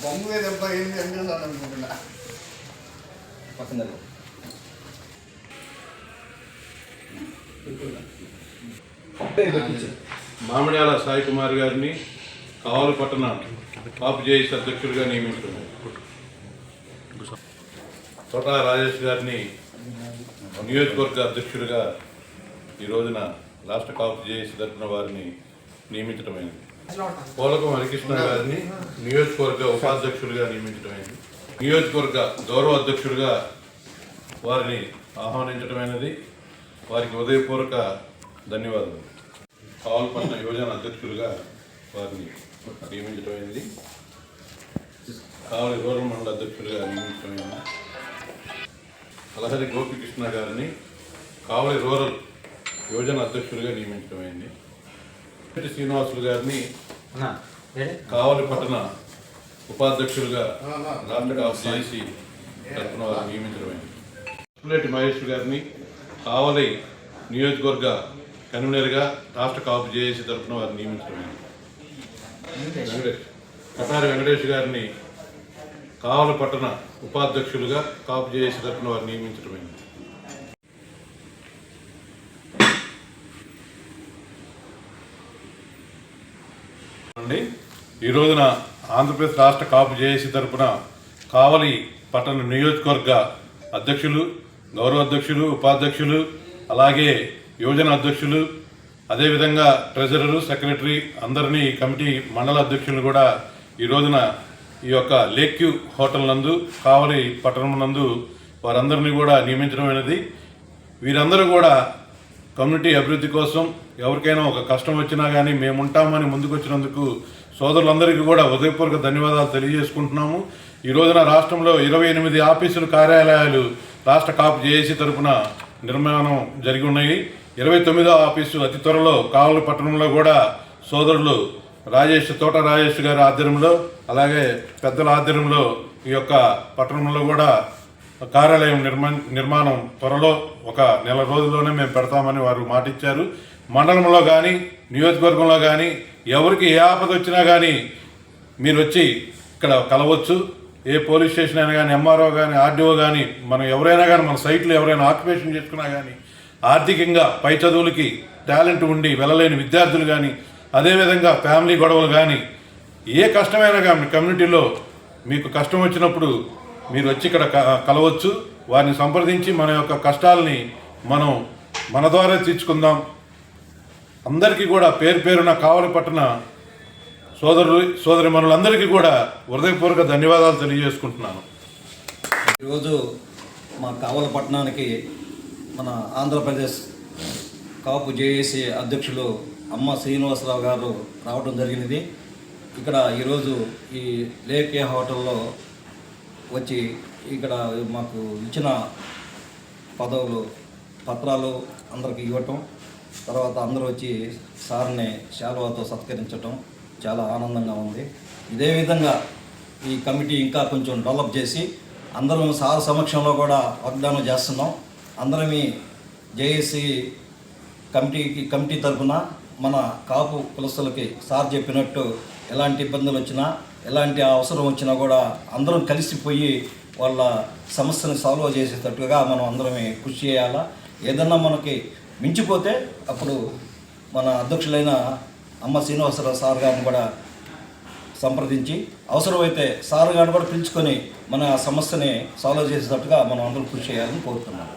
బొమ్మ మీద అబ్బాయి ఏంటి అనుకుంటున్నా పక్కన మామిడాల సాయి కుమార్ గారిని కావలపట్టణ కాపు జేఏసీ అధ్యక్షుడిగా నియమించుకున్నారు. తోటా రాజేష్ గారిని నియోజకవర్గ అధ్యక్షుడిగా ఈ రోజున రాష్ట్ర కాపు జేఏసీ తరఫున వారిని నియమించడమైంది. పోలకం హరికృష్ణ గారిని నియోజకవర్గ ఉపాధ్యక్షుడిగా నియమించడమైంది. నియోజకవర్గ గౌరవ అధ్యక్షుడిగా వారిని ఆహ్వానించడమైనది. వారికి ఉదయపూర్వక ధన్యవాదాలు. కావలపట్నం యువజన అధ్యక్షుడిగా వారిని నియమించడమైంది. కావలి రూరల్ మండల అధ్యక్షుడిగా నియమించడమైంది. అలహరి గోపికృష్ణ గారిని కావలి రూరల్ యువజన అధ్యక్షుడిగా నియమించడమైంది. శ్రీనివాసులు గారిని కావలి పట్టణ ఉపాధ్యక్షుడిగా రాష్ట్ర కాపు జేఏసీ తరఫున వారిని నియమించడమైంది. పుల్లెటి మహేష్ గారిని కావలి నియోజకవర్గ కన్వీనర్గా రాష్ట్ర కాపు జేఏసీ తరఫున వారిని నియమించడమైంది. కటారి వెంకటేష్ గారిని కావలి పట్టణ ఉపాధ్యక్షులుగా కాపు జేఏసీ తరఫున వారిని నియమించడమైంది. ఈ రోజున ఆంధ్రప్రదేశ్ రాష్ట్ర కాపు జేఏసీ తరఫున కావలి పట్టణ నియోజకవర్గ అధ్యక్షులు, గౌరవ అధ్యక్షులు, ఉపాధ్యక్షులు, అలాగే యువజన అధ్యక్షులు, అదేవిధంగా ట్రెజరరు, సెక్రటరీ అందరినీ కమిటీ మండల అధ్యక్షులు కూడా ఈ రోజున ఈ యొక్క లేక్యూ హోటల్ నందు కావలి పట్టణం నందు వారందరినీ కూడా నియమించడం అనేది. వీరందరూ కూడా కమ్యూనిటీ అభివృద్ధి కోసం ఎవరికైనా ఒక కష్టం వచ్చినా కానీ మేము ఉంటామని ముందుకు వచ్చినందుకు సోదరులందరికీ కూడా హృదయపూర్వక ధన్యవాదాలు తెలియజేసుకుంటున్నాము. ఈ రోజున రాష్ట్రంలో 28 ఆఫీసులు, కార్యాలయాలు రాష్ట్ర కాపు జేఏసీ తరఫున నిర్మాణం జరిగి ఉన్నాయి. 29వ ఆఫీసు అతి త్వరలో కావలి పట్టణంలో కూడా సోదరులు తోట రాజేష్ గారి ఆధ్వర్యంలో, అలాగే పెద్దల ఆధ్వర్యంలో ఈ యొక్క పట్టణంలో కూడా కార్యాలయం నిర్మాణం త్వరలో ఒక నెల రోజుల్లోనే మేము పెడతామని వారు మాటిచ్చారు. మండలంలో కానీ నియోజకవర్గంలో కానీ ఎవరికి ఏ ఆపద వచ్చినా కానీ మీరు వచ్చి ఇక్కడ కలవచ్చు. ఏ పోలీస్ స్టేషన్ అయినా కానీ, ఎంఆర్ఓ కానీ, ఆర్డీఓ కానీ, మనం ఎవరైనా కానీ మన సైట్లో ఎవరైనా ఆక్యుపేషన్ చేసుకున్నా కానీ, ఆర్థికంగా పై చదువులకి టాలెంట్ ఉండి వెళ్ళలేని విద్యార్థులు కానీ, అదేవిధంగా ఫ్యామిలీ గొడవలు కానీ, ఏ కష్టమైనా కానీ కమ్యూనిటీలో మీకు కష్టం వచ్చినప్పుడు మీరు వచ్చి ఇక్కడ కలవచ్చు. వారిని సంప్రదించి మన యొక్క కష్టాలని మనం మన ద్వారా తీర్చుకుందాం. అందరికీ కూడా పేరు పేరున కావలి పట్టణ సోదరిమణులందరికీ కూడా హృదయపూర్వక ధన్యవాదాలు తెలియజేసుకుంటున్నాను. ఈరోజు మా కావలి పట్టణానికి మన ఆంధ్రప్రదేశ్ కాపు జేఏసీ అధ్యక్షులు అమ్మ శ్రీనివాసరావు గారు రావడం జరిగినది. ఇక్కడ ఈరోజు ఈ లేక్ హోటల్లో వచ్చి ఇక్కడ మాకు ఇచ్చిన పదవులు పత్రాలు అందరికి ఇవ్వటం, తర్వాత అందరూ వచ్చి సార్ని శాలువాతో సత్కరించటం చాలా ఆనందంగా ఉంది. ఇదే విధంగా ఈ కమిటీ ఇంకా కొంచెం డెవలప్ చేసి అందరం సార్ సమక్షంలో కూడా వాగ్దానం చేస్తున్నాం. అందరం జేఏసీ కమిటీ తరఫున మన కాపు కులస్తులకి సార్ చెప్పినట్టు ఎలాంటి ఇబ్బందులు వచ్చినా, ఎలాంటి అవసరం వచ్చినా కూడా అందరం కలిసిపోయి వాళ్ళ సమస్యను సాల్వ్ చేసేటట్టుగా మనం అందరమే కృషి చేయాలా. ఏదన్నా మనకి మించిపోతే అప్పుడు మన అధ్యక్షులైన అమ్మ శ్రీనివాసరావు సార్ గారిని కూడా సంప్రదించి అవసరమైతే సార్ గారిని కూడా పిలుచుకొని మన సమస్యని సాల్వ్ చేసేటట్టుగా మనం అందరం కృషి చేయాలని కోరుతున్నాం.